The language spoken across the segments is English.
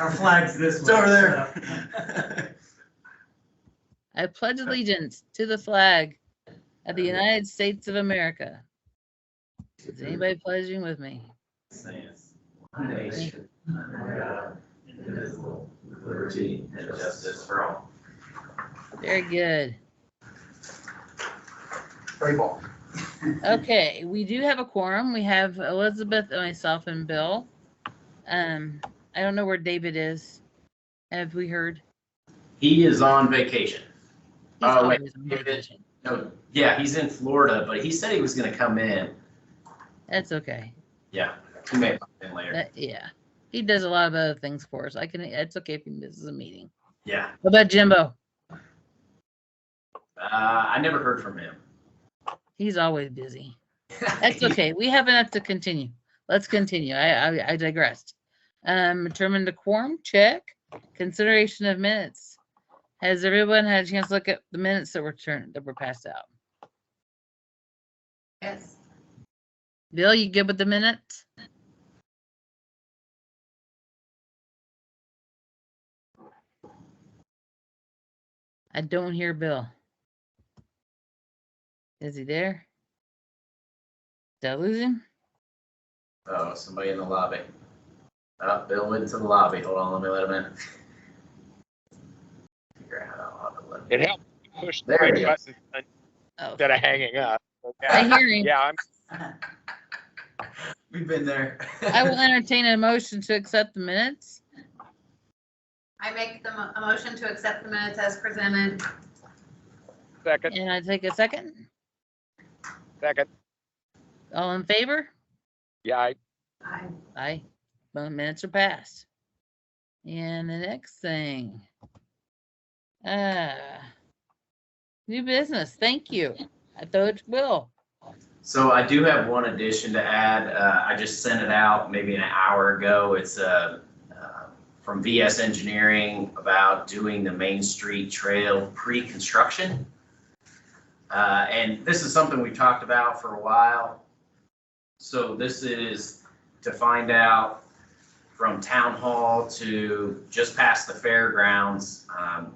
Our flag's this way. It's over there. I pledge allegiance to the flag of the United States of America. Is anybody pledging with me? One nation, under God, indivisible, with liberty and justice for all. Very good. Play ball. Okay, we do have a quorum. We have Elizabeth, myself, and Bill. I don't know where David is. Have we heard? He is on vacation. He's Oh, wait. always on vacation. No, yeah, he's in Florida, but he said he was going to come in. That's okay. Yeah, he may pop in later. Yeah, he does a lot of other things for us. It's okay if he misses a meeting. Yeah, What about Jimbo? I never heard from him. He's always busy. That's okay. We have enough to continue. Let's continue. I digressed. Determine the quorum. Check. Consideration of minutes. Has everyone had a chance to look at the minutes that were passed out? Yes. Bill, you good with the minutes? I don't hear Bill. Is he there? Did I lose him? Oh, somebody in the lobby. Oh, Bill went into the lobby. Hold on, let me let him in. Figure out how to let him in. It helps to push the There right he is. button Oh, instead of hanging up. I hear him. Yeah, We've been there. I will entertain a motion to accept the minutes. I make a motion to accept the minutes as presented. second. And I take a second. All in favor? Yeah, Aye. Both minutes are passed. And the next thing. New business. Thank you. I thought it will. So I do have one addition to add. I just sent it out maybe an hour ago. It's from VS Engineering about doing the Main Street Trail pre-construction. And this is something we've talked about for a while. So this is to find out from Town Hall to just past the fairgrounds,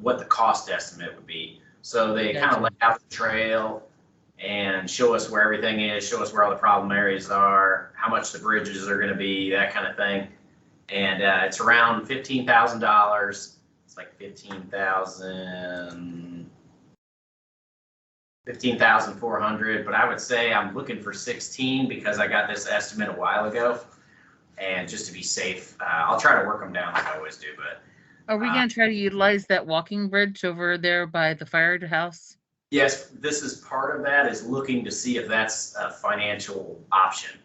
what the cost estimate would be. So they kind of lay out the trail and show us where everything is, show us where all the problem areas are, how much the bridges are gonna be, that kind of thing. And it's around $15,000. It's like 15,400, but I would say I'm looking for 16 because I got this estimate a while ago. And just to be safe, I'll try to work them down like I always do, but. Are we going to try to utilize that walking bridge over there by the firehouse? Yes, this is part of that, is looking to see if that's a financial option.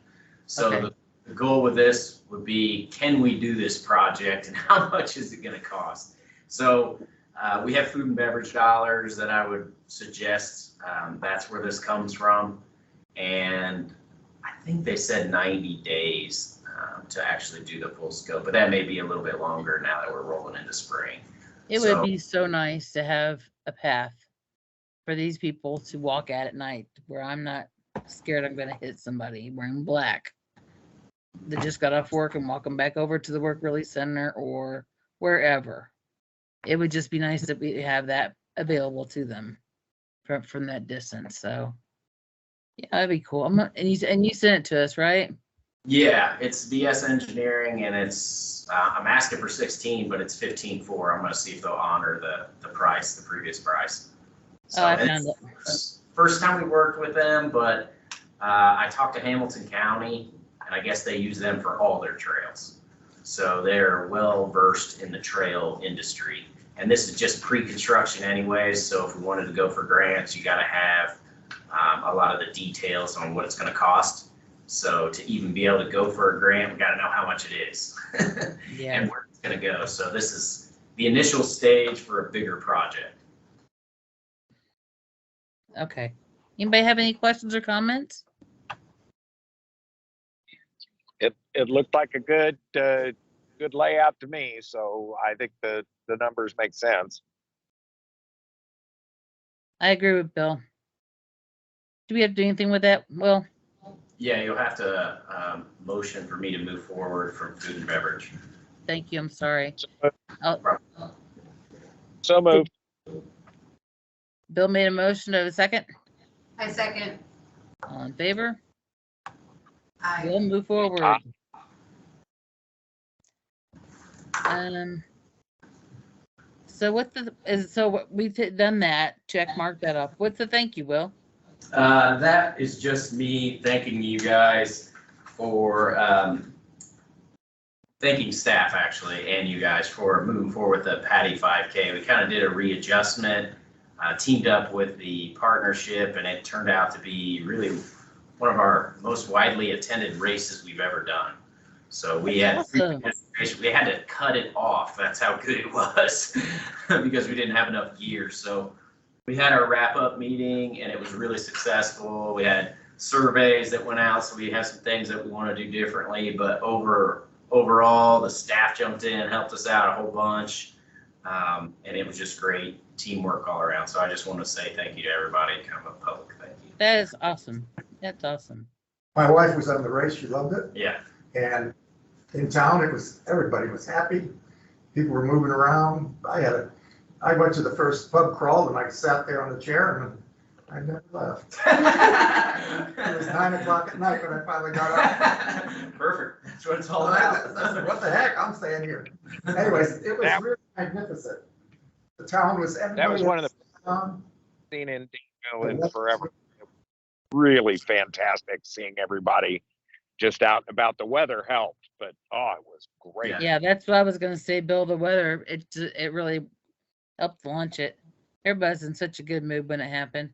So Okay. the goal with this would be, can we do this project and how much is it gonna cost? So we have food and beverage dollars that I would suggest, that's where this comes from. And I think they said 90 days to actually do the full scope, but that may be a little bit longer now that we're rolling into spring. It So- would be so nice to have a path for these people to walk at night where I'm not scared I'm going to hit somebody wearing black that just got off work and walking back over to the work release center or wherever. It would just be nice that we have that available to them from that distance. So yeah, that'd be cool. And you sent it to us, right? Yeah, it's VS Engineering, and it's I'm asking for 16, but it's 15.4. I'm gonna see if they'll honor the price, the previous price. So I it's found it. First time we worked with them, but I talked to Hamilton County, and I guess they use them for all their trails. So they're well versed in the trail industry, and this is just pre-construction anyways. So if we wanted to go for grants, you got to have a lot of the details on what it's going to cost. So to even be able to go for a grant, we got to know how much it is Yeah. and where it's going to go. So this is the initial stage for a bigger project. Okay. Anybody have any questions or comments? it looked like a good layout to me. So I think the numbers make sense. I agree with Bill. Do we have to do anything with that? Well, Yeah, you'll have to motion for me to move forward from food and beverage. Thank you, I'm sorry. So moved. Bill made a motion, to have a second? I second. All in favor? Aye. We'll move forward. So we've done that, check mark that off. What's the thank you, Will? That is just me thanking you guys for, thanking staff actually, and you guys for moving forward with the Patty 5K. We kind of did a readjustment, teamed up with the partnership, and it turned out to be really one of our most widely attended races we've ever done. So we had Awesome. we had to cut it off. That's how good it was because we didn't have enough gear. So we had our wrap-up meeting and it was really successful. We had surveys that went out, so we have some things that we want to do differently. But overall, the staff jumped in, helped us out a whole bunch, and it was just great teamwork all around. So I just want to say thank you to everybody, kind of a public thank you. That is awesome. That's awesome. My wife was on the race, she loved it, Yeah. and in town, everybody was happy, people were moving around. I went to the first pub crawl and I sat there on the chair and I never left. It was 9 o'clock at night when I finally got up. Perfect. That's what it's all I about. said, what the heck, I'm staying here. Anyways, it was really magnificent. The town was, That was one of the um, seen in Dayton in forever. Really fantastic seeing everybody just out and about. The weather helped, but oh, it was great. Yeah. Yeah, that's what I was gonna say, Bill, the weather, it really helped launch it. Everybody's in such a good mood when it happened.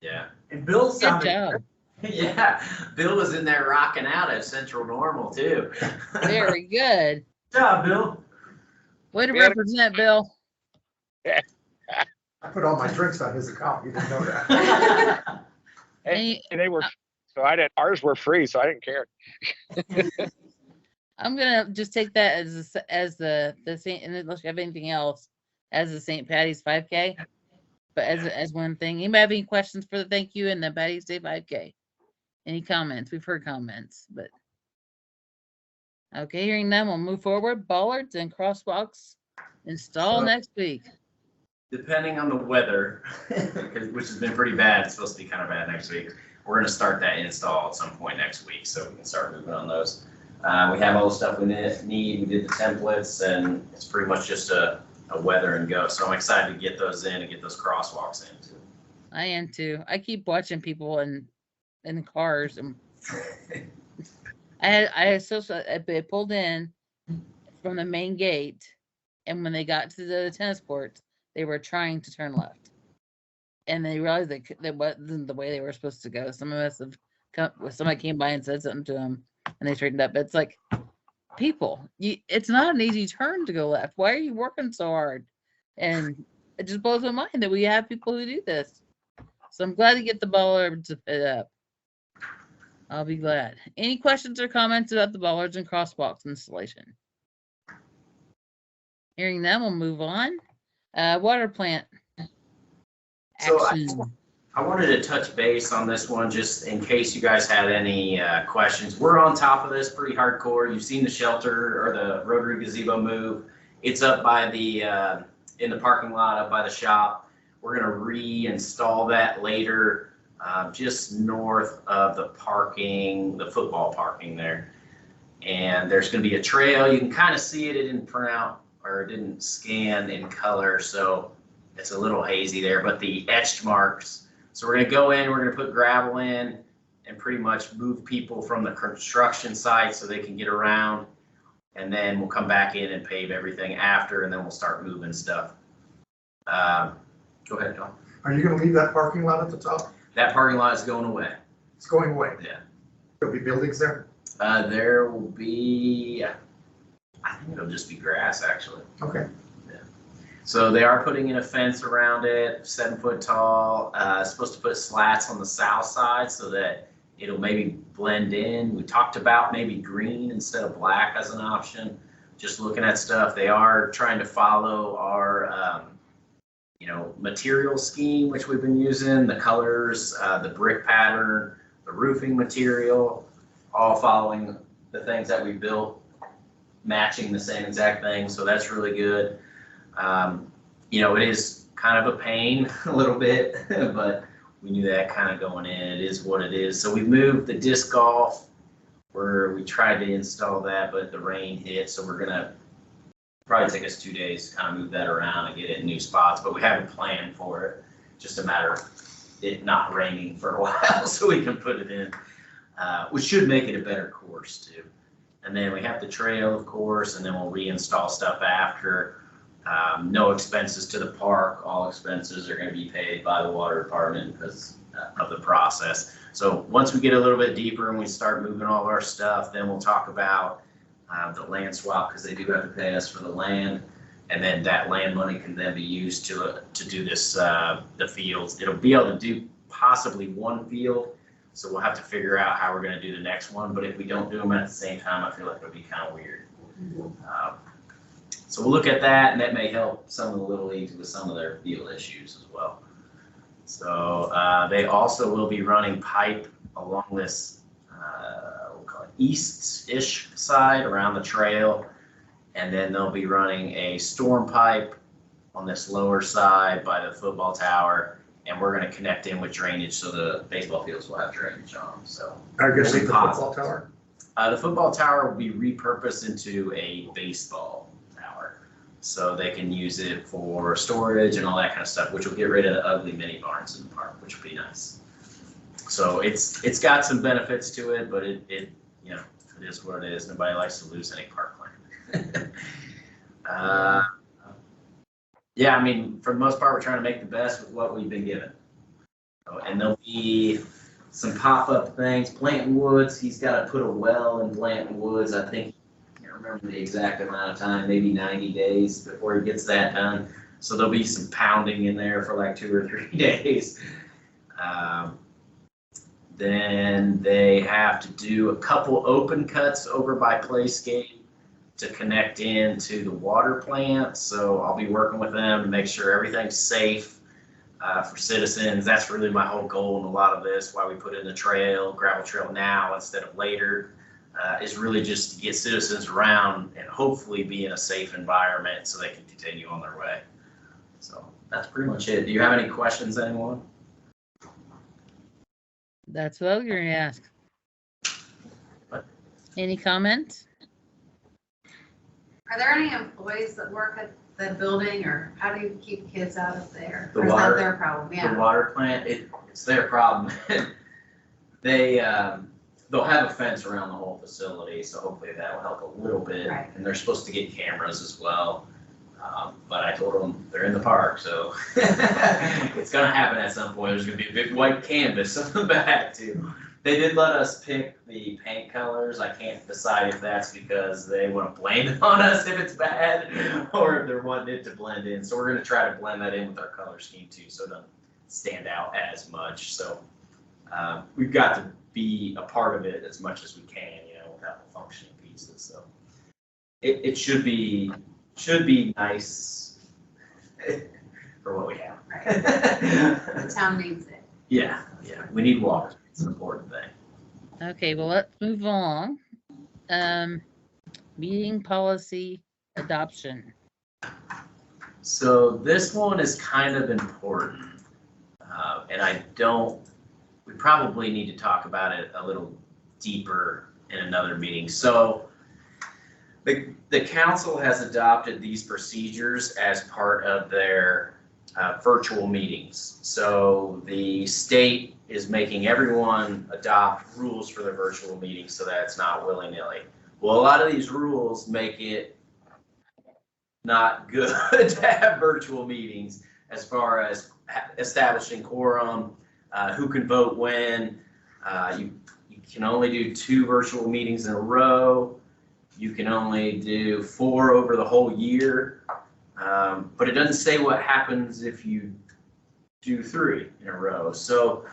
Yeah. And Bill Good sounded. job. Yeah. Bill was in there rocking out at Central Normal too. Very good. Good job, Bill. Way to Yeah. represent, Bill. I put all my drinks on his account, you didn't know that. Any- They were, so I didn't, ours were free, so I didn't care. I'm gonna just take that as the Saint, and unless you have anything else, as the St. Patty's 5K. But as one thing, anybody have any questions for the thank you and the Patty's Day 5K? Any comments? We've heard comments, but okay, hearing none, we'll move forward. Bollards and crosswalks install So- next week. Depending on the weather, which has been pretty bad, it's supposed to be kind of bad next week. We're gonna start that install at some point next week, so we can start moving on those. We have all the stuff we need. We did the templates, and it's pretty much just a weather and go. So I'm excited to get those in and get those crosswalks in too. I am too. I keep watching people in cars, and I pulled in from the main gate, and when they got to the tennis courts, they were trying to turn left, and they realized that wasn't the way they were supposed to go. Some of us somebody came by and said something to them, and they straightened up. But it's like, people, it's not an easy turn to go left. Why are you working so hard? And it just blows my mind that we have people who do this. So I'm glad to get the bollards to fit up. I'll be glad. Any questions or comments about the bollards and crosswalks installation? Hearing them, we'll move on. Water plant. So Action. I wanted to touch base on this one just in case you guys had any questions. We're on top of this pretty hardcore. You've seen the shelter or the Rotary gazebo move. It's up by the in the parking lot up by the shop. We're gonna reinstall that later, just north of the football parking there. And there's gonna be a trail. You can kind of see it. It didn't print out or it didn't scan in color, so it's a little hazy there, but the etched marks. So we're gonna go in, we're gonna put gravel in and pretty much move people from the construction site so they can get around. And then we'll come back in and pave everything after, and then we'll start moving stuff. Go ahead, John. Are you gonna leave that parking lot at the top? That parking lot is going away. It's going away. Yeah. There'll be buildings there? There will be, I think it'll just be grass actually. Okay. So they are putting in a fence around it, 7 foot tall. Supposed to put slats on the south side so that it'll maybe blend in. We talked about maybe green instead of black as an option. Just looking at stuff, they are trying to follow our, material scheme, which we've been using, the colors, the brick pattern, the roofing material, all following the things that we built, matching the same exact thing, so that's really good. You know, it is kind of a pain a little bit, but we knew that kind of going in. It is what it is. So we moved the disc golf where we tried to install that, but the rain hit, so we're gonna probably take us 2 days to kind of move that around and get it in new spots, but we have a plan for it. Just a matter of it not raining for a while so we can put it in, which should make it a better course too. And then we have the trail, of course, and then we'll reinstall stuff after. No expenses to the park. All expenses are going to be paid by the water department because of the process. So once we get a little bit deeper and we start moving all of our stuff, then we'll talk about the land swap, because they do have to pay us for the land. And then that land money can then be used to do this, the fields. It'll be able to do possibly one field. So we'll have to figure out how we're going to do the next one. But if we don't do them at the same time, I feel like it'll be kind of weird. So we'll look at that, and that may help some of the little leagues with some of their field issues as well. So they also will be running pipe along this, we'll call it east-ish side around the trail. And then they'll be running a storm pipe on this lower side by the football tower. And we're going to connect in with drainage, so the baseball fields will have drainage on them. So I guess We'll the be football tower. the football tower will be repurposed into a baseball tower. So they can use it for storage and all that kind of stuff, which will get rid of the ugly mini barns in the park, which will be nice. So it's got some benefits to it, but it you know, it is what it is. Nobody likes to lose any parkland. Yeah, I mean, for the most part, we're trying to make the best with what we've been given. So, and there'll be some pop-up things. Blanton Woods, he's got to put a well in Blanton Woods. I think, I can't remember the exact amount of time, maybe 90 days before he gets that done. So there'll be some pounding in there for like 2 or 3 days. Then they have to do a couple open cuts over by Playscape to connect into the water plant. So I'll be working with them to make sure everything's safe for citizens. That's really my whole goal in a lot of this, why we put in the trail, gravel trail now instead of later, is really just to get citizens around and hopefully be in a safe environment so they can continue on their way. So that's pretty much it. Do you have any questions, anyone? That's what I was going to ask. What? Any comments? Are there any employees that work at the building, or how do you keep kids out of there? The Or is water- that their problem? The Yeah. water plant, it's their problem. They'll have a fence around the whole facility, so hopefully that will help a little bit. Right. And they're supposed to get cameras as well. But I told them they're in the park, so it's gonna happen at some point. There's gonna be a big white canvas on the back too. They did let us pick the paint colors. I can't decide if that's because they want to blame it on us if it's bad, or if they're wanting it to blend in. So we're gonna try to blend that in with our color scheme too, so it doesn't stand out as much. So we've got to be a part of it as much as we can, you know, without the functioning pieces. So it should be nice for what we have. Right. The town needs it. Yeah, we need water. It's an important thing. Okay, well, let's move along. Meeting policy adoption. So this one is kind of important, and we probably need to talk about it a little deeper in another meeting. So the council has adopted these procedures as part of their virtual meetings. So the state is making everyone adopt rules for their virtual meetings so that it's not willy-nilly. Well, a lot of these rules make it not good to have virtual meetings as far as establishing quorum, who can vote when. You can only do 2 virtual meetings in a row. You can only do 4 over the whole year. But it doesn't say what happens if you do 3 in a row. So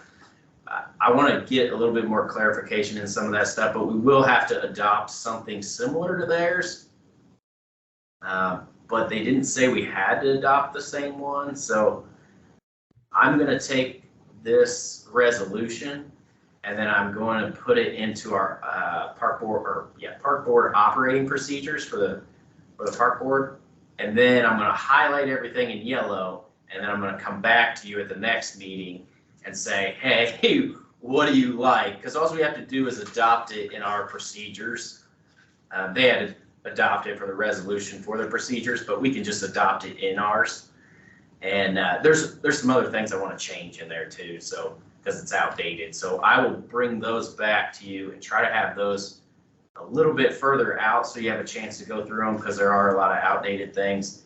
I want to get a little bit more clarification in some of that stuff, but we will have to adopt something similar to theirs. But they didn't say we had to adopt the same one. So I'm going to take this resolution And then I'm going to put it into our park board operating procedures for the park board. And then I'm going to highlight everything in yellow, and then I'm going to come back to you at the next meeting and say, hey, what do you like? Because all we have to do is adopt it in our procedures. They had to adopt it for the resolution for their procedures, but we can just adopt it in ours. And there's some other things I want to change in there too, so because it's outdated. So I will bring those back to you and try to have those a little bit further out so you have a chance to go through them, because there are a lot of outdated things.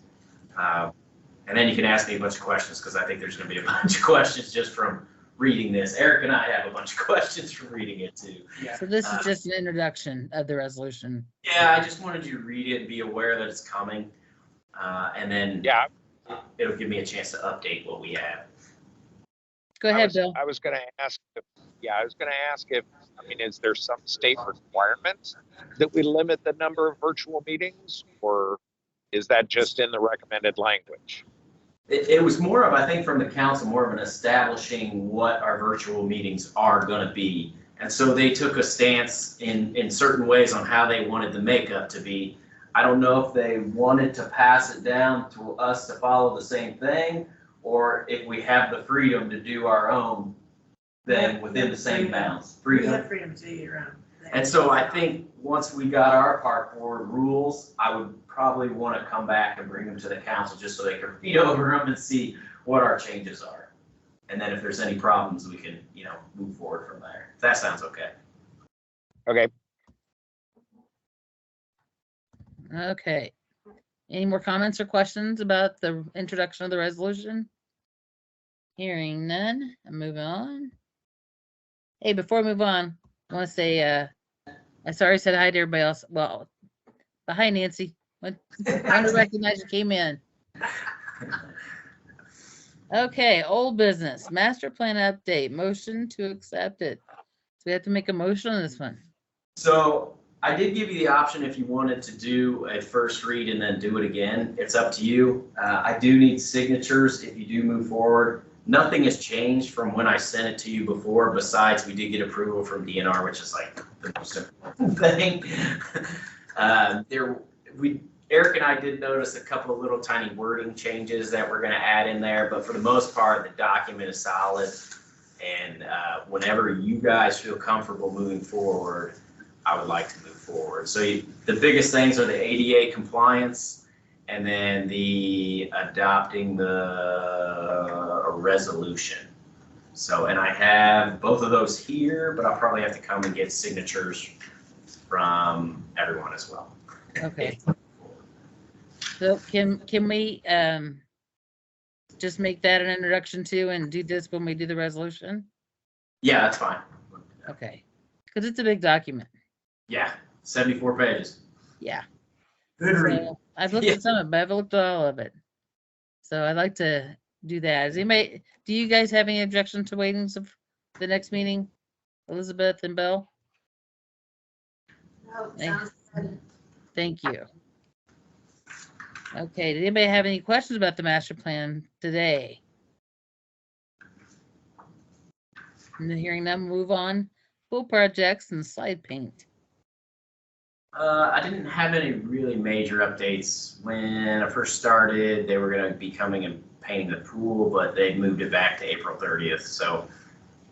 And then you can ask me a bunch of questions, because I think there's going to be a bunch of questions just from reading this. Eric and I have a bunch of questions from reading it too. So this is just an introduction of the resolution. Yeah, I just wanted you to read it and be aware that it's coming. And then Yeah. it'll give me a chance to update what we have. Go ahead, Bill. I was gonna ask if, I mean, is there some state requirement that we limit the number of virtual meetings, or is that just in the recommended language? It was more of, I think, from the council, more of an establishing what our virtual meetings are gonna be. And so they took a stance in certain ways on how they wanted the makeup to be. I don't know if they wanted to pass it down to us to follow the same thing, or if we have the freedom to do our own thing within the same bounds. We Freedom. have freedom to your own. And so I think once we got our park board rules, I would probably want to come back and bring them to the council just so they can read over them and see what our changes are. And then if there's any problems, we can, move forward from there. If that sounds okay. Okay, Okay. Any more comments or questions about the introduction of the resolution? Hearing none, I'm moving on. Hey, before I move on, I want to say, I sorry said hi to everybody else. Well, hi, Nancy. I want to recognize you came in. Okay, old business, master plan update, motion to accept it. So we have to make a motion on this one. So I did give you the option if you wanted to do a first read and then do it again. It's up to you. I do need signatures if you do move forward. Nothing has changed from when I sent it to you before, besides we did get approval from DNR, which is like the most important thing. Eric and I did notice a couple of little tiny wording changes that we're gonna add in there, but for the most part, the document is solid. And whenever you guys feel comfortable moving forward, I would like to move forward. So the biggest things are the ADA compliance, and then the adopting the resolution. So, and I have both of those here, but I'll probably have to come and get signatures from everyone as well. Okay. So can we just make that an introduction to and do this when we do the resolution? Yeah, that's fine. Okay, because it's a big document. Yeah, 74 pages. Yeah. Good read. So I've looked at some of it, but I've looked at all of it. So I'd like to do that. Do you guys have any objection to waiting to the next meeting? Elizabeth and Bill? No, sounds good. Thank you. Okay, did anybody have any questions about the master plan today? And then hearing them move on, pool projects and slide paint. I didn't have any really major updates. When I first started, they were gonna be coming and painting the pool, but they moved it back to April 30th. So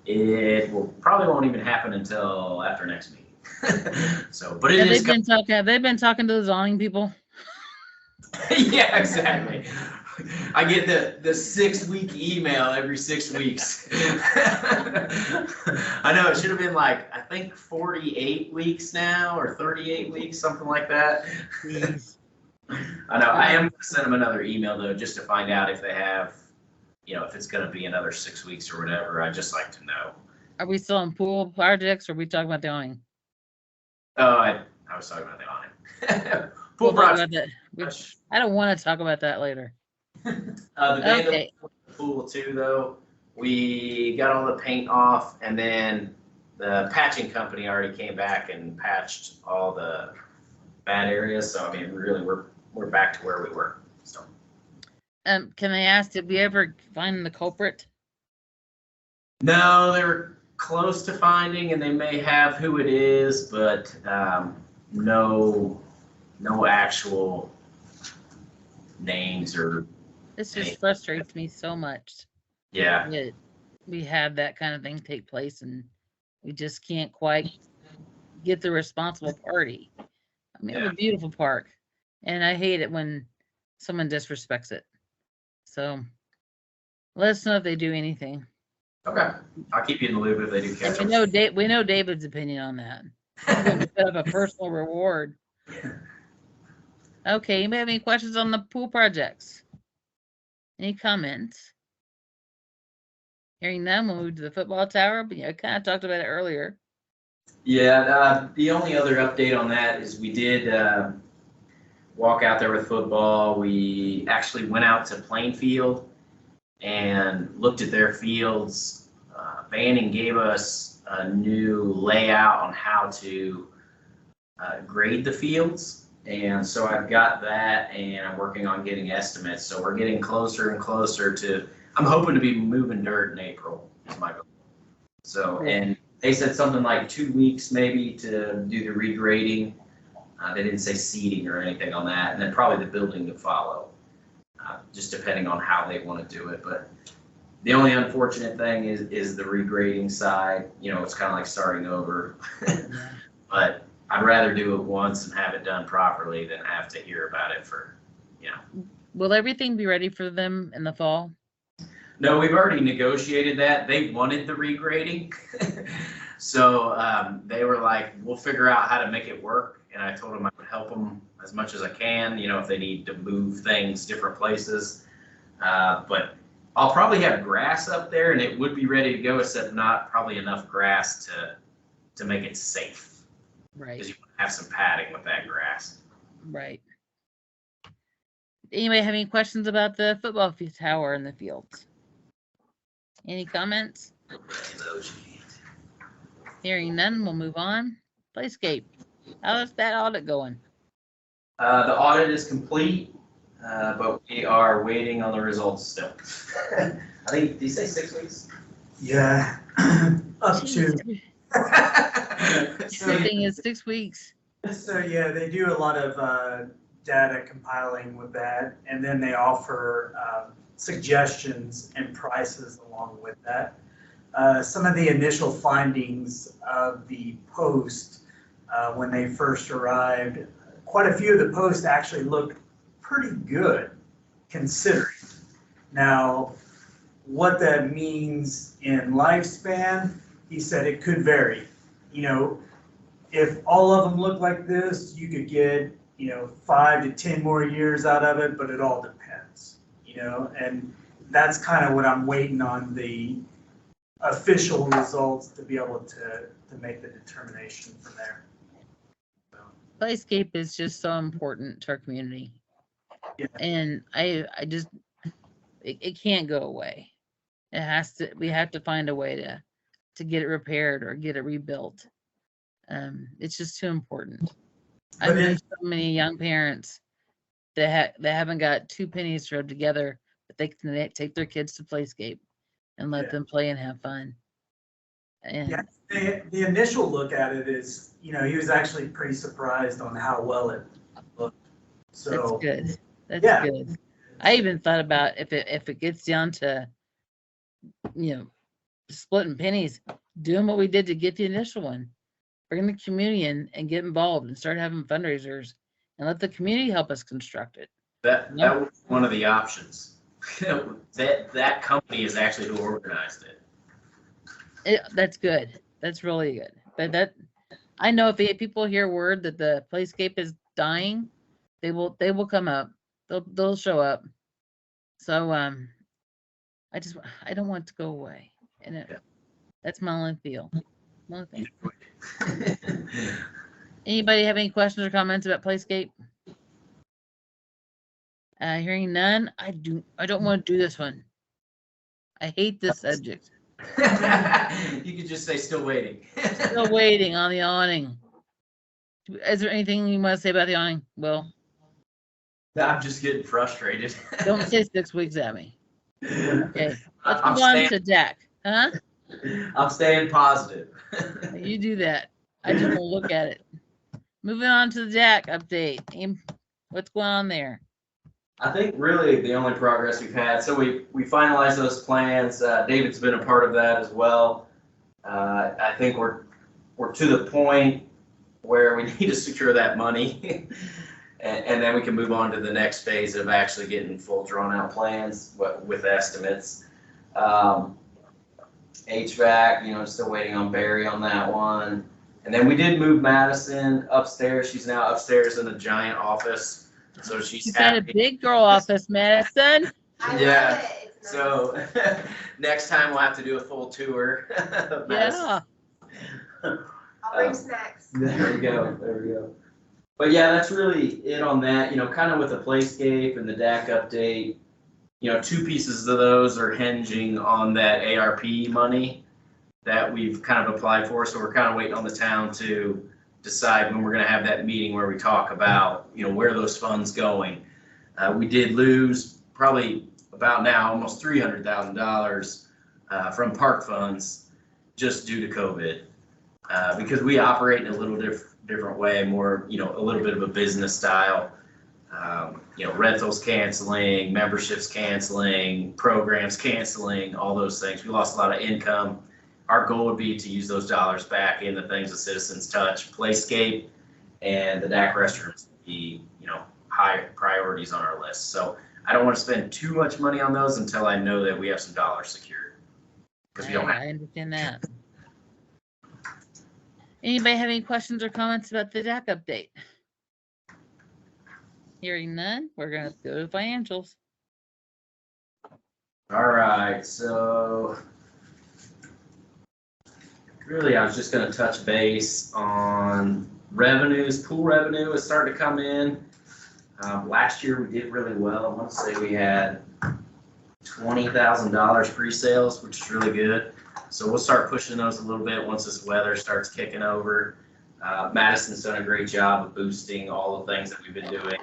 it probably won't even happen until after next meeting. So, but it Have is. they've been talking to the zoning people? Yeah, exactly. I get the 6-week email every 6 weeks. I know, it should have been like, I think 48 weeks now, or 38 weeks, something like that. I know, I am gonna send them another email though, just to find out if they have, if it's gonna be another 6 weeks or whatever. I'd just like to know. Are we still on pool projects or are we talking about the awning? Oh, I was talking about the awning. Pool We'll talk project. about that. I don't want to talk about that later. The day Okay. the pool too, though, we got all the paint off, and then the patching company already came back and patched all the bad areas. So I mean, really, we're back to where we were. So. Can I ask, did we ever find the culprit? No, close to finding, and they may have who it is, but no actual names or, This just frustrates me so much yeah. that we have that kind of thing take place and we just can't quite get the responsible party. I mean, it's a beautiful park, and I hate it when someone disrespects it. So let us know if they do anything. Okay, I'll keep you in the loop if they do And catch we them. know David's opinion on that. He's going to put up a personal reward. Okay, anybody have any questions on the pool projects? Any comments? Hearing none, we'll move to the football tower. But I kind of talked about it earlier. Yeah, the only other update on that is we did walk out there with football. We actually went out to Plainfield and looked at their fields. Banning gave us a new layout on how to grade the fields. And so I've got that, and I'm working on getting estimates. So we're getting closer and closer to, I'm hoping to be moving dirt in April is my goal. So, and they said something like 2 weeks maybe to do the regrading. They didn't say seeding or anything on that. And then probably the building to follow, just depending on how they want to do it. But the only unfortunate thing is the regrading side. You know, it's kind of like starting over. But I'd rather do it once and have it done properly than have to hear about it for, you know. Will everything be ready for them in the fall? No, we've already negotiated that. They wanted the regrading. So they were like, we'll figure out how to make it work. And I told them I would help them as much as I can, you know, if they need to move things different places. But I'll probably have grass up there and it would be ready to go, except not probably enough grass to make it safe. Right. Because you have some padding with that grass. Right. Anybody have any questions about the football tower in the fields? Any comments? Hearing none, we'll move on. Playscape. How's that audit going? The audit is complete, but we are waiting on the results still. I think, did you say 6 weeks? Yeah, up to. Everything is 6 weeks. So yeah, they do a lot of data compiling with that, and then they offer suggestions and prices along with that. Some of the initial findings of the post when they first arrived, quite a few of the posts actually looked pretty good considering. Now, what that means in lifespan, he said it could vary. You know, if all of them look like this, you could get, 5 to 10 more years out of it, but it all depends, and that's kind of what I'm waiting on the official results to be able to make the determination from there. So. Playscape is just so important to our community. Yeah. And I just, it can't go away. It has to, we have to find a way to get it repaired or get it rebuilt. It's just too important. I've met so many young parents that haven't got 2 pennies to rub together, but they can take their kids to Playscape and let them play and have fun. And the initial look at it is, he was actually pretty surprised on how well it looked. So that's good. That's good. I even thought about if it gets down to, splitting pennies, doing what we did to get the initial one. Bring the community in and get involved and start having fundraisers and let the community help us construct it. That was one of the options. that company is actually who organized it. That's good. That's really good. But I know if people hear word that the Playscape is dying, they will come up. They'll show up. So I don't want it to go away. And that's my only feel. One thing. Anybody have any questions or comments about Playscape? Hearing none, I don't want to do this one. I hate this subject. You could just say still waiting. Still waiting on the awning. Is there anything you want to say about the awning, Will? I'm just getting frustrated. Don't say 6 weeks at me. Okay. Let's I'm move on staying- to Jack. Huh? I'm staying positive. You do that. I just won't look at it. Moving on to the deck update. What's going on there? I think really the only progress we've had, so we finalized those plans. David's been a part of that as well. I think we're to the point where we need to secure that money. And then we can move on to the next phase of actually getting full drawn out plans with estimates. HVAC, still waiting on Barry on that one. And then we did move Madison upstairs. She's now upstairs in a giant office. So she's You've got a happy. big girl office, Madison. I Yeah, love it. It's nice. So next time we'll have to do a full tour of Madison. Yeah. I'll bring snacks. There we go. But yeah, that's really it on that, kind of with the playscape and the DAC update. Two pieces of those are hinging on that ARP money that we've kind of applied for. So we're kind of waiting on the town to decide when we're going to have that meeting where we talk about, where those funds going. We did lose probably about now almost $300,000 from park funds just due to COVID. Because we operate in a little different way, more, a little bit of a business style. Rentals canceling, memberships canceling, programs canceling, all those things. We lost a lot of income. Our goal would be to use those dollars back in the things that citizens touch, playscape, and the DAC restrooms be, high priorities on our list. So I don't want to spend too much money on those until I know that we have some dollars secured. Because we don't have. I understand that. Anybody have any questions or comments about the DAC update? Hearing none, we're going to go to financials. All right, so really I was just going to touch base on revenues. Pool revenue is starting to come in. Last year we did really well. I want to say we had $20,000 pre-sales, which is really good. So we'll start pushing those a little bit once this weather starts kicking over. Madison's done a great job of boosting all the things that we've been doing.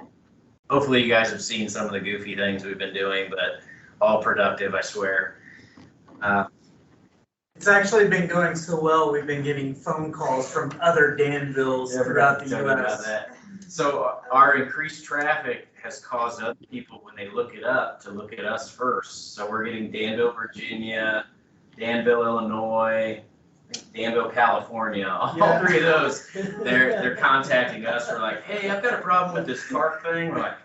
Hopefully you guys have seen some of the goofy things we've been doing, but all productive, I swear. It's actually been going so well, we've been getting phone calls from other Danvilles throughout the Tell me about US. that. So our increased traffic has caused other people, when they look it up, to look at us first. So we're getting Danville, Virginia, Danville, Illinois, I think Danville, California, all Yeah. three of those. They're contacting us. We're like, hey, I've got a problem with this tarp thing. We're like,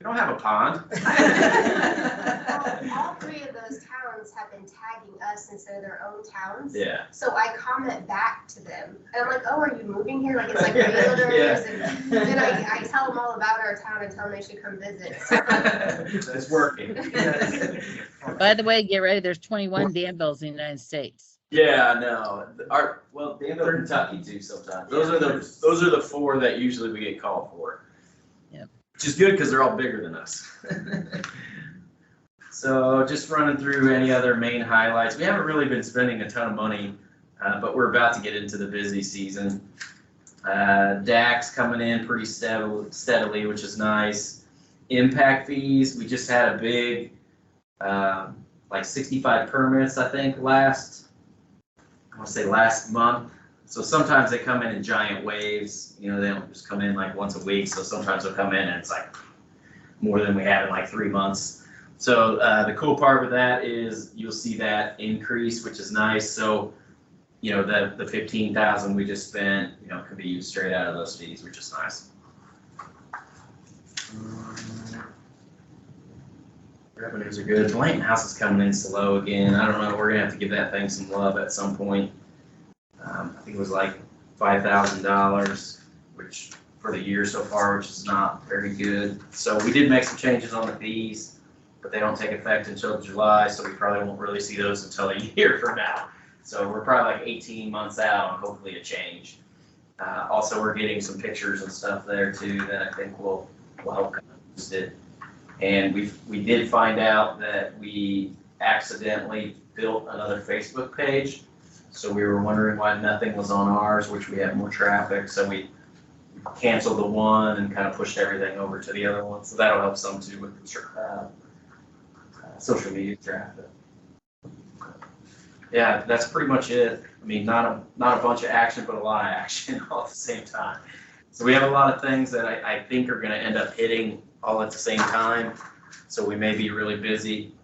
we don't have a pond. All three of those towns have been tagging us instead of their own towns. Yeah. So I comment back to them, and I'm like, oh, are you moving here? Like, it's like realtors, and then I tell them all about our town and tell them they should come visit. It's working. By the way, get ready. There's 21 Danvilles in the United States. Yeah, no. Danville, Kentucky too sometimes. Those are the four that usually we get called for. Yep. Which is good because they're all bigger than us. So just running through any other main highlights. We haven't really been spending a ton of money, but we're about to get into the busy season. DAC's coming in pretty steadily, which is nice. Impact fees, we just had a big, like 65 permits, I think, last month. So sometimes they come in giant waves, they don't just come in like once a week. So sometimes they'll come in and it's like more than we had in like 3 months. So the cool part with that is you'll see that increase, which is nice. So, the 15,000 we just spent, could be used straight out of those fees, which is nice. Revenues are good. Blanton House is coming in slow again. I don't know. We're gonna have to give that thing some love at some point. I think it was like $5,000, which for the year so far, which is not very good. So we did make some changes on the fees, but they don't take effect until July, so we probably won't really see those until a year from now. So we're probably like 18 months out, and hopefully a change. Also, we're getting some pictures and stuff there too that I think will help boost it. And we did find out that we accidentally built another Facebook page. So we were wondering why nothing was on ours, which we had more traffic. So we canceled the one and kind of pushed everything over to the other one. So that'll help some too with social media traffic. yeah, that's pretty much it. I mean, not a bunch of action, but a lot of action all at the same time. So we have a lot of things that I think are gonna end up hitting all at the same time. So we may be really busy.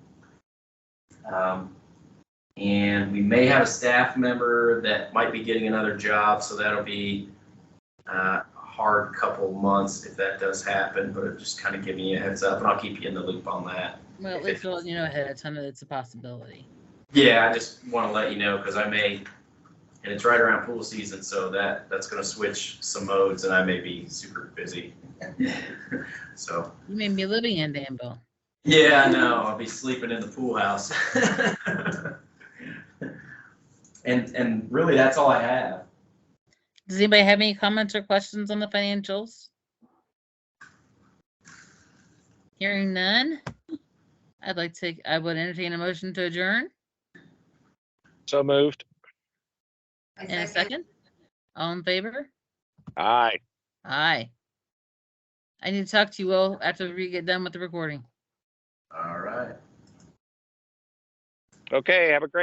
And we may have a staff member that might be getting another job, so that'll be a hard couple months if that does happen, but it just kind of giving you a heads up, and I'll keep you in the loop on that. Well, at least we'll, ahead of time that it's a possibility. Yeah, I just want to let you know, because I may, and it's right around pool season, so that's going to switch some modes, and I may be super busy. So. You may be living in Danville. Yeah, I know. I'll be sleeping in the pool house. And really, that's all I have. Does anybody have any comments or questions on the financials? Hearing none, I would entertain a motion to adjourn. So moved. In a second. All in favor? Aye. Aye. I need to talk to you all after we get done with the recording. All right. Okay, have a great